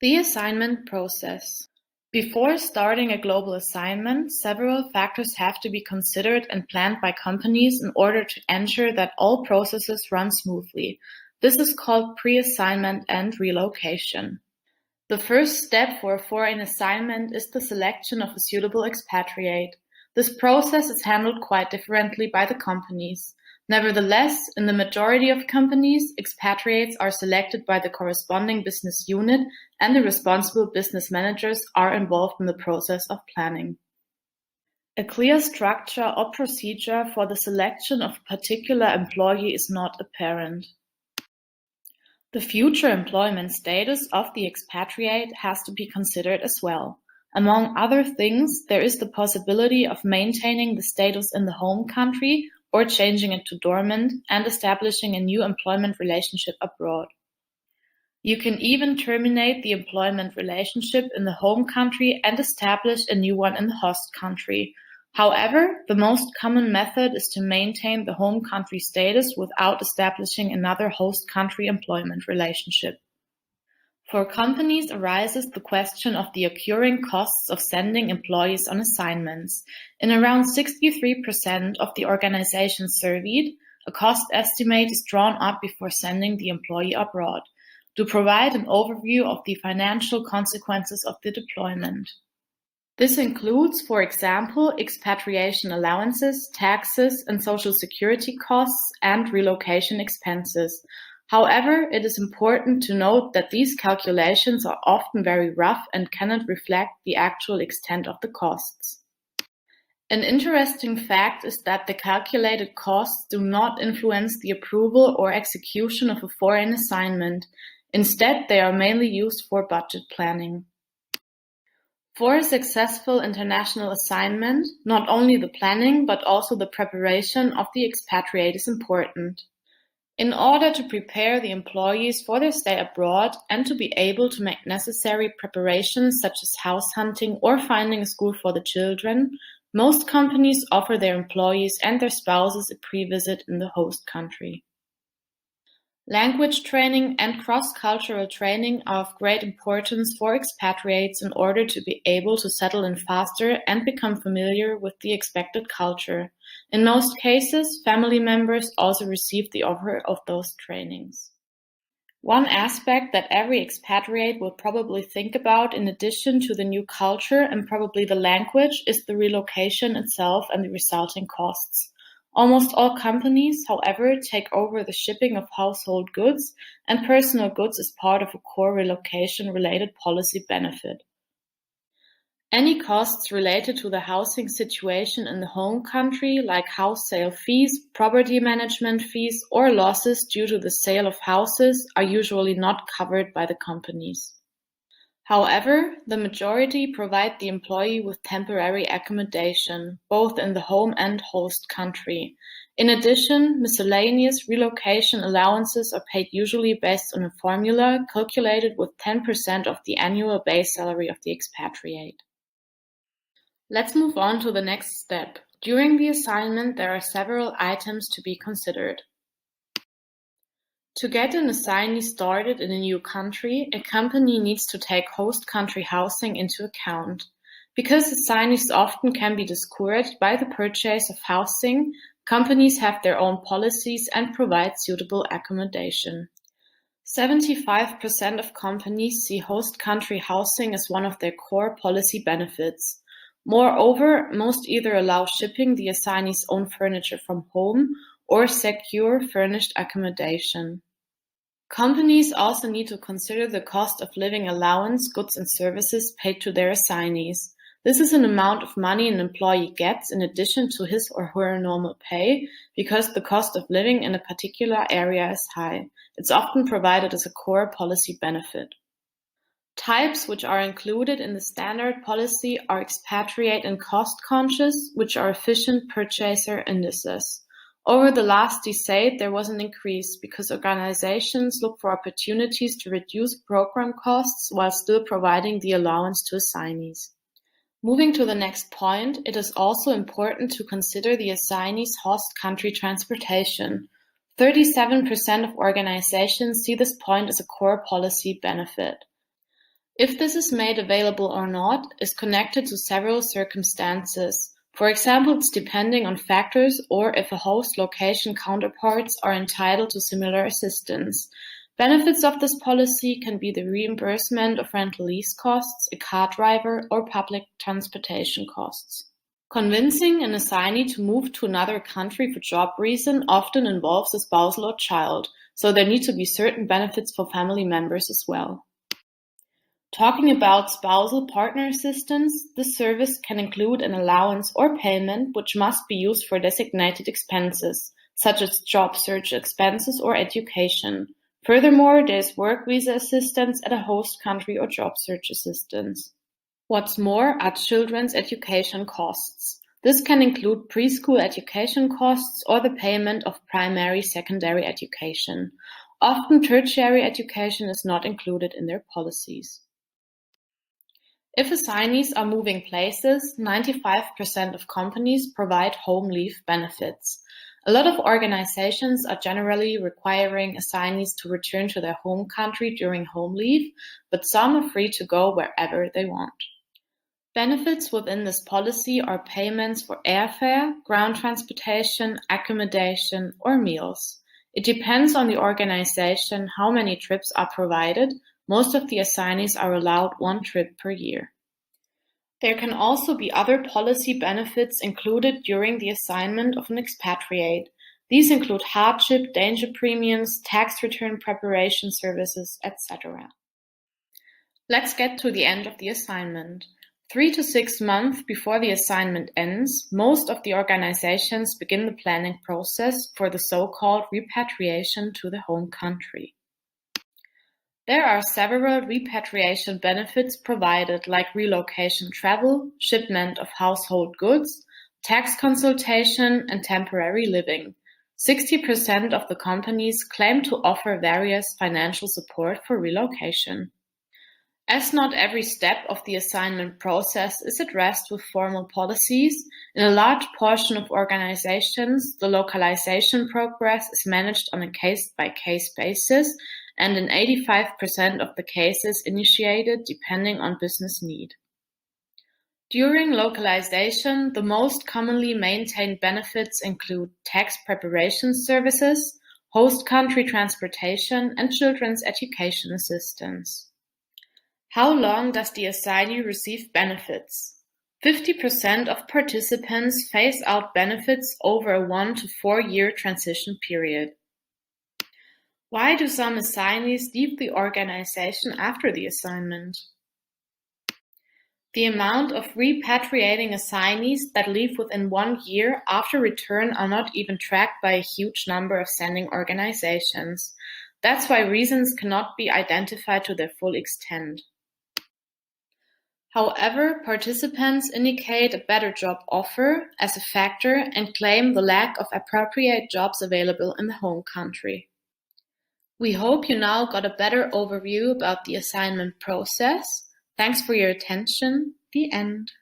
The assignment process. Before starting a global assignment, several factors have to be considered and planned by companies in order to ensure that all processes run smoothly. This is called pre-assignment and relocation. The first step for a foreign assignment is the selection of a suitable expatriate. This process is handled quite differently by the companies. Nevertheless, in the majority of companies, expatriates are selected by the corresponding business unit, and the responsible business managers are involved in the process of planning. A clear structure or procedure for the selection of a particular employee is not apparent. The future employment status of the expatriate has to be considered as well. Among other things, there is the possibility of maintaining the status in the home country or changing it to dormant and establishing a new employment relationship abroad. You can even terminate the employment relationship in the home country and establish a new one in the host country. However, the most common method is to maintain the home country status without establishing another host country employment relationship. For companies arises the question of the occurring costs of sending employees on assignments. In around 63% of the organizations surveyed, a cost estimate is drawn up before sending the employee abroad, to provide an overview of the financial consequences of the deployment. This includes, for example, expatriation allowances, taxes, and social security costs, and relocation expenses. However, it is important to note that these calculations are often very rough and cannot reflect the actual extent of the costs. An interesting fact is that the calculated costs do not influence the approval or execution of a foreign assignment. Instead, they are mainly used for budget planning. For a successful international assignment, not only the planning but also the preparation of the expatriate is important. In order to prepare the employees for their stay abroad and to be able to make necessary preparations such as house hunting or finding a school for the children, most companies offer their employees and their spouses a pre-visit in the host country. Language training and cross-cultural training are of great importance for expatriates in order to be able to settle in faster and become familiar with the expected culture. In most cases, family members also receive the offer of those trainings. One aspect that every expatriate will probably think about in addition to the new culture and probably the language is the relocation itself and the resulting costs. Almost all companies, however, take over the shipping of household goods and personal goods as part of a core relocation-related policy benefit. Any costs related to the housing situation in the home country, like house sale fees, property management fees, or losses due to the sale of houses, are usually not covered by the companies. However, the majority provide the employee with temporary accommodation, both in the home and host country. In addition, miscellaneous relocation allowances are paid usually based on a formula calculated with 10% of the annual base salary of the expatriate. Let's move on to the next step. During the assignment, there are several items to be considered. To get an assignee started in a new country, a company needs to take host country housing into account. Because assignees often can be discouraged by the purchase of housing, companies have their own policies and provide suitable accommodation. 75% of companies see host country housing as one of their core policy benefits. Moreover, most either allow shipping the assignee's own furniture from home or secure furnished accommodation. Companies also need to consider the cost of living allowance, goods and services paid to their assignees. This is an amount of money an employee gets in addition to his or her normal pay because the cost of living in a particular area is high. It's often provided as a core policy benefit. Types which are included in the standard policy are expatriate and cost-conscious, which are efficient purchaser indices. Over the last decade, there was an increase because organizations look for opportunities to reduce program costs while still providing the allowance to assignees. Moving to the next point, it is also important to consider the assignee's host country transportation. 37% of organizations see this point as a core policy benefit. If this is made available or not is connected to several circumstances. For example, it's depending on factors or if a host location counterparts are entitled to similar assistance. Benefits of this policy can be the reimbursement of rental lease costs, a car driver, or public transportation costs. Convincing an assignee to move to another country for job reason often involves a spousal or child, so there need to be certain benefits for family members as well. Talking about spousal partner assistance, this service can include an allowance or payment which must be used for designated expenses, such as job search expenses or education. Furthermore, there is work visa assistance at a host country or job search assistance. What's more are children's education costs. This can include preschool education costs or the payment of primary, secondary education. Often tertiary education is not included in their policies. If assignees are moving places, 95% of companies provide home leave benefits. A lot of organizations are generally requiring assignees to return to their home country during home leave, but some are free to go wherever they want. Benefits within this policy are payments for airfare, ground transportation, accommodation, or meals. It depends on the organization how many trips are provided. Most of the assignees are allowed 1 trip per year. There can also be other policy benefits included during the assignment of an expatriate. These include hardship, danger premiums, tax return preparation services, etc. Let's get to the end of the assignment. 3 to 6 months before the assignment ends, most of the organizations begin the planning process for the so-called repatriation to the home country. There are several repatriation benefits provided, like relocation travel, shipment of household goods, tax consultation, and temporary living. 60% of the companies claim to offer various financial support for relocation. As not every step of the assignment process is addressed with formal policies, in a large portion of organizations, the localization progress is managed on a case-by-case basis, and in 85% of the cases initiated depending on business need. During localization, the most commonly maintained benefits include tax preparation services, host country transportation, and children's education assistance. How long does the assignee receive benefits? 50% of participants phase out benefits over a 1 to 4 year transition period. Why do some assignees leave the organization after the assignment? The amount of repatriating assignees that leave within 1 year after return are not even tracked by a huge number of sending organizations. That's why reasons cannot be identified to their full extent. However, participants indicate a better job offer as a factor and claim the lack of appropriate jobs available in the home country. We hope you now got a better overview about the assignment process. Thanks for your attention. The end.